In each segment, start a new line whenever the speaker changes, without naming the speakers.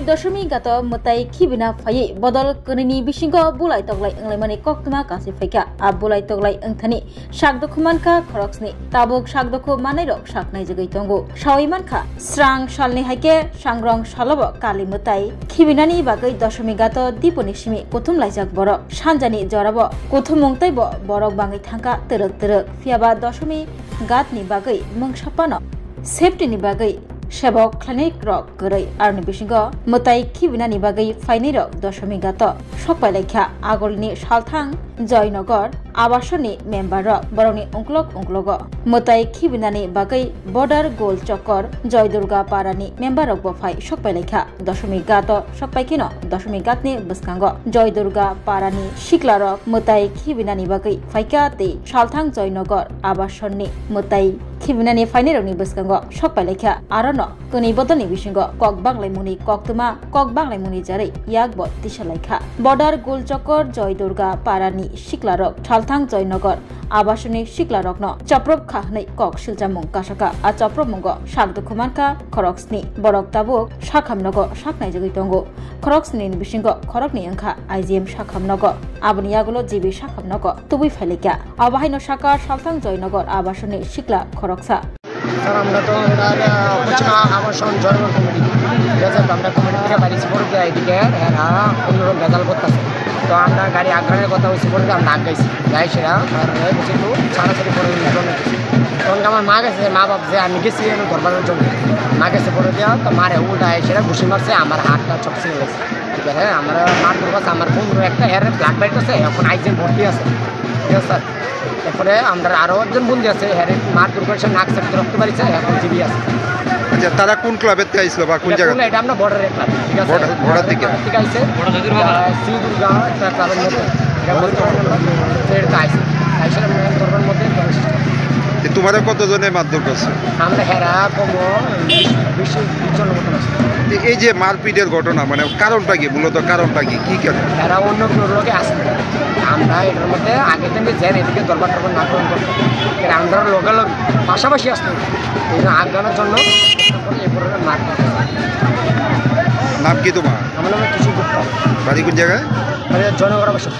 দশমী গাত মতাই খিবিনা ফাই বদল কনিনি বিসিঙ্গ বুলাই তগলাই ওংলাইমানি কক্তমা কাছে ফাইকা আ বুলাই তগলাই ওংথানি সাকদখুমানখা খরক্সনি তাবুক সাকদখু মানাইরক সাকনাই জগৈ তঙ্গো সাওইমানখা স্রাং সালনি হাইকে সাংরং সালব কালি মতাই খিবিনানি বাগৈ দশমী গাত দীপনি সিমি প্রথম লাইজাক বরক সানজানি জরাব প্রথম মংতাইব বরক বাঙাই থাকা তরক তরক ফিয়াবা দশমী গাতনি বাগৈ মংসাপানো সেফটিनि बागै सेबक क्लिनिक रक गरै आरनि बिसिंग मताइ खिबिनानि बागै फाइनि रक दशमी गात सकपाइलाइखा आगलनि सालथां जयनगर आवासनि मेम्बार बरनि उंक्लग मताइ खिबिनानि बागै बर्डार गोल चक्कर जय दुर्गा पारानि मेम्बार बफाइ सकपाइलाइखा दशमी गात सकपाइकिन दशमी गातनि बसकांग जय दुर्गा पारानि सिक्लारक मताइ खिबिनानि बागै फाइका ते सालथां जयनगर आवासनि मताइ खिबिनानि फाइनेरनि बसकांग सकपाइलाइखा आरन कनि बदलनि बिसिंग कक बांलाइमुनि कक्तमा कक बांलाइमुनि जारै यागब तिसालाइखा बर्डार गोल चक्कर जय दुर्गा पारानि सिक्लारक सालथां जयनगर आवासनि सिक्लारकन चप्रब खाहनै कक सिलजामुं कासाका आ चप्रबमुंग साकदखुमानखा खरक्सनि बरक ताबुक साखामनग साकनाय जगै दंगो खरक्सनि बिसिंग खरकनि अंखा आइजिएम साखामनग आबनि आगलो जिबि साखामनग तुबुइ फाइलाइका आबाहायनो साका सालथां जयनगर आवासनि सिक्ला खरकसा
স্যার আমরা তো পশ্চিমা আবাসন জনগণ কমিটি আমরা কমিটি থেকে বাড়িছি পরে এদিকে হ্যাঁ অন্যরকম ভেজাল করতেছে তো আমরা গাড়ি আগ্রহের কথা হয়েছে পরে আমরা আগাইছি যাই সেরা আর বলছি একটু ছাড়াছাড়ি করে তখন আমার মা গেছে মা বাপ যে আমি গেছি ধরবারের জন্য মা গেছে পরে দেওয়া তো মারে উল্টায় সেটা ঘুষি মারছে আমার হাতটা চপ ছিঁড়ে গেছে ঠিক আছে আমার মার দুর্গাছে আমার বন্ধু একটা হেয়ার ব্লাড বাইট আছে এখন আইজেন ভর্তি আছে ঠিক আছে স্যার এরপরে আমরা আরও একজন বন্ধু আছে হ্যারে মার দুর্গা নাক সাথে রক্ত বাড়িছে এখন জিবি আছে
আচ্ছা তারা কোন ক্লাবের থেকে আইছিল বা কোন জায়গা
এটা আমরা বর্ডারের ক্লাব ঠিক আছে
বর্ডার থেকে
আইছে শ্রী দুর্গা একটা ক্লাবের মধ্যে এটা বলতে আইছে আইসে দরবার মধ্যে
তোমার কতজনে মারধর করছে
আমরা হেরা কম 20 জনের মতন আছে
এই যে মারপিটের ঘটনা মানে কারণটা কি মূলত কারণটা কি কারণ
এরা অন্য কোনো লোকে আসবে আমরা এটার মধ্যে আগে থেকে জেন এদিকে দরবার টরবার না করুন এরা আমরা লোকাল পাশাপাশি আসতো এই আগানোর জন্য এরপরে মার
নাম কি তোমার
আমার নাম কিছু গুপ্তা
বাড়ি কোন জায়গায়
জয়নগর আবাসন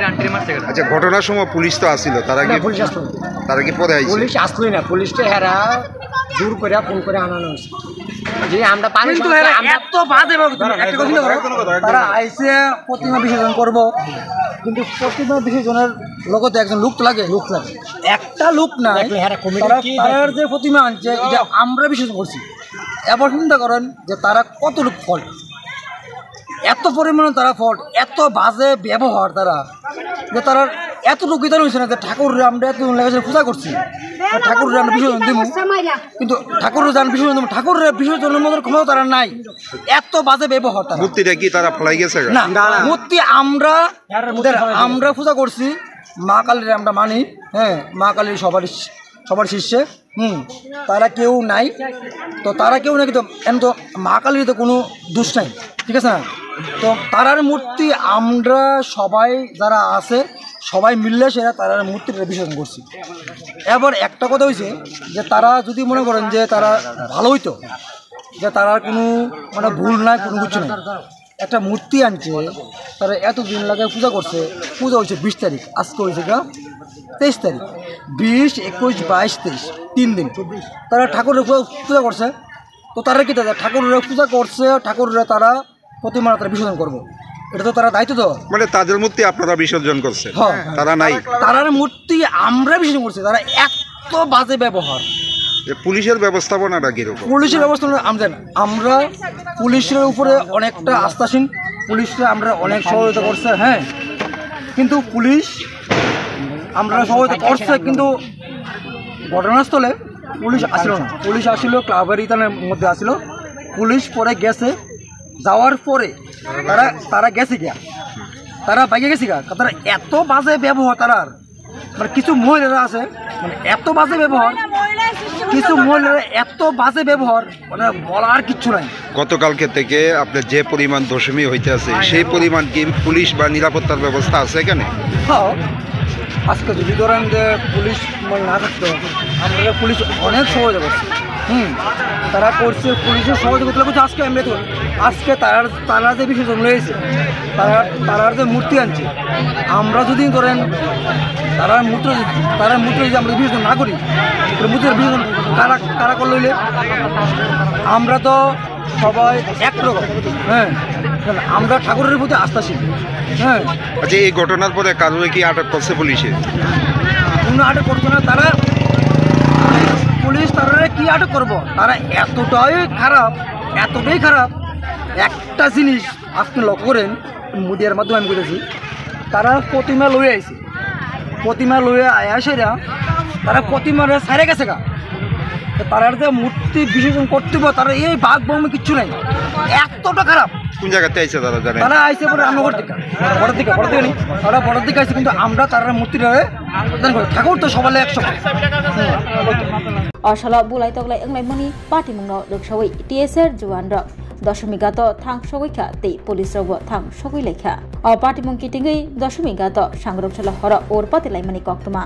আন্টির মারছে
আচ্ছা ঘটনার সময় পুলিশ তো আসছিল
পুলিশ আসলো
তারা কি পরে আইছে
পুলিশ আসলোই না পুলিশকে হেরা জোর করে ফোন করে আনানো হয়েছে যে আমরা পানি
এত বাজে
তারা আইসে প্রতিমা বিসর্জন করব কিন্তু প্রতিমা বিসর্জনের লগতে একজন লোক তো লাগে একটা লোক নাই তার যে প্রতিমা আনছে এটা আমরা বিসর্জন করছি এবার চিন্তা করেন যে তারা কত লোক ফল্ট এত পরিমাণে তারা ফল্ট এত বাজে ব্যবহার তারা যে তারা এত লোকিত হয়েছে না যে ঠাকুর আমরা এত লেগেছে পূজা করছি ঠাকুরের আমরা বিসর্জন দেবো কিন্তু ঠাকুরের যান বিসর্জন দেবো ঠাকুরের বিসর্জনের মতো ক্ষমতা তারা নাই এত বাজে ব্যবহার তারা
মূর্তিটা কি তারা ফলাই গেছে
না মূর্তি আমরা পূজা করছি মা কালীর আমরা মানি হ্যাঁ মা কালীর সবার শীর্ষে তারা কেউ নাই তো তারা কেউ নাই কিন্তু তো মা কালীর তো কোনো দোষ নাই ঠিক আছে না তো তারার মূর্তি আমরা সবাই যারা আছে সবাই মিললে সেরা তারার মূর্তিটা বিসর্জন করছি এবার একটা কথা হয়েছে যে তারা যদি মনে করেন যে তারা ভালো হইতো যে তারা কোনো মানে ভুল নাই কোনো কিছু নেই একটা মূর্তি আনছে তারা এতদিন লাগে পূজা করছে পূজা হয়েছে 20 তারিখ আজকে হয়েছে 23 তারিখ 20, 21, 22, 23 3 দিন তারা ঠাকুরের পূজা করছে তো তারা কি তাদের ঠাকুরের পূজা করছে ঠাকুরের তারা প্রতিমা তারা বিসর্জন করবো এটা তো তারা দায়িত্ব তো
মানে তাদের মূর্তি আপনারা বিসর্জন করছে
হ্যাঁ
তারা নাই
তারার মূর্তি আমরা বিসর্জন করছি তারা এত বাজে ব্যবহার
পুলিশের ব্যবস্থাপনাটা কিরকম
পুলিশের ব্যবস্থাপনা আমরা পুলিশের উপরে অনেকটা আস্থাসীন পুলিশরা আমরা অনেক সহযোগিতা করছে হ্যাঁ কিন্তু পুলিশ আমরা সহযোগিতা করছে কিন্তু ঘটনাস্থলে পুলিশ আসিল না পুলিশ আসিল ক্লাবের ইতানের মধ্যে আসিল পুলিশ পরে গেছে যাওয়ার পরে তারা গেছে গিয়া তারা বাইকে গেছে গা তারা এত বাজে ব্যবহার তারার মানে কিছু মহিলারা আছে মানে এত বাজে ব্যবহার কিছু মহিলারা এত বাজে ব্যবহার মানে বলার কিচ্ছু নাই
গতকালকে থেকে আপনার যে পরিমাণ দশমী হইতে আছে সেই পরিমাণ কি পুলিশ বা নিরাপত্তার ব্যবস্থা আছে এখানে
হ্যাঁ আজকে যদি ধরেন যে পুলিশ না থাকতো আমরা পুলিশ অনেক সহযোগিতা করছি তারা করছে, পুলিশের সহযোগিতা করছে। আজকে তারা যে বিসর্জন রয়েছে, তারা যে মূর্তি আনছে, আমরা যদি ধরেন তারা মূর্তি যদি আমরা বিসর্জন না করি, মূর্তির বিসর্জন কারা করলে হইলে আমরা তো সবাই একরকম। আমরা ঠাকুরের প্রতি আস্থাশীল।
আচ্ছা, এই ঘটনার পরে কারণে কি আটক করছে পুলিশে?
কোনো আটক করতো না তারা। পুলিশ তারা কি আটক করবো? তারা এতটাই খারাপ। একটা জিনিস আপনি লক্ষ্য করেন, মিডিয়ার মাধ্যমে আমি করেছি, তারা প্রতিমা লয়ে আয়া সেরা তারা প্রতিমার সারে গেছে গা। তারা যে মূর্তি বিসর্জন করতে তারা এই বাঘ বমি কিচ্ছু নাই, এতটা খারাপ।
কোন জায়গাতে আইছে তারা জানেন?
তারা আইসে পরে রামনগর থেকে বড় দিকে তারা বড়র দিকে আইসে, কিন্তু আমরা তারা মূর্তিটা ঠাকুর তো সবাই একশো।
অশালা বুলাই তগলাই এংলাইমনি পার্টি মুংনো লোকসভাই টিএসএর জওয়ান রক দশমিগাত থাং সগৈখা তে পুলিশ রব থাং সগৈ লেখা পার্টি মুং কিটিঙ্গै দশমিগাত সাংরক্ষলা হর ওর পাতিলাইমানি কক্তমা।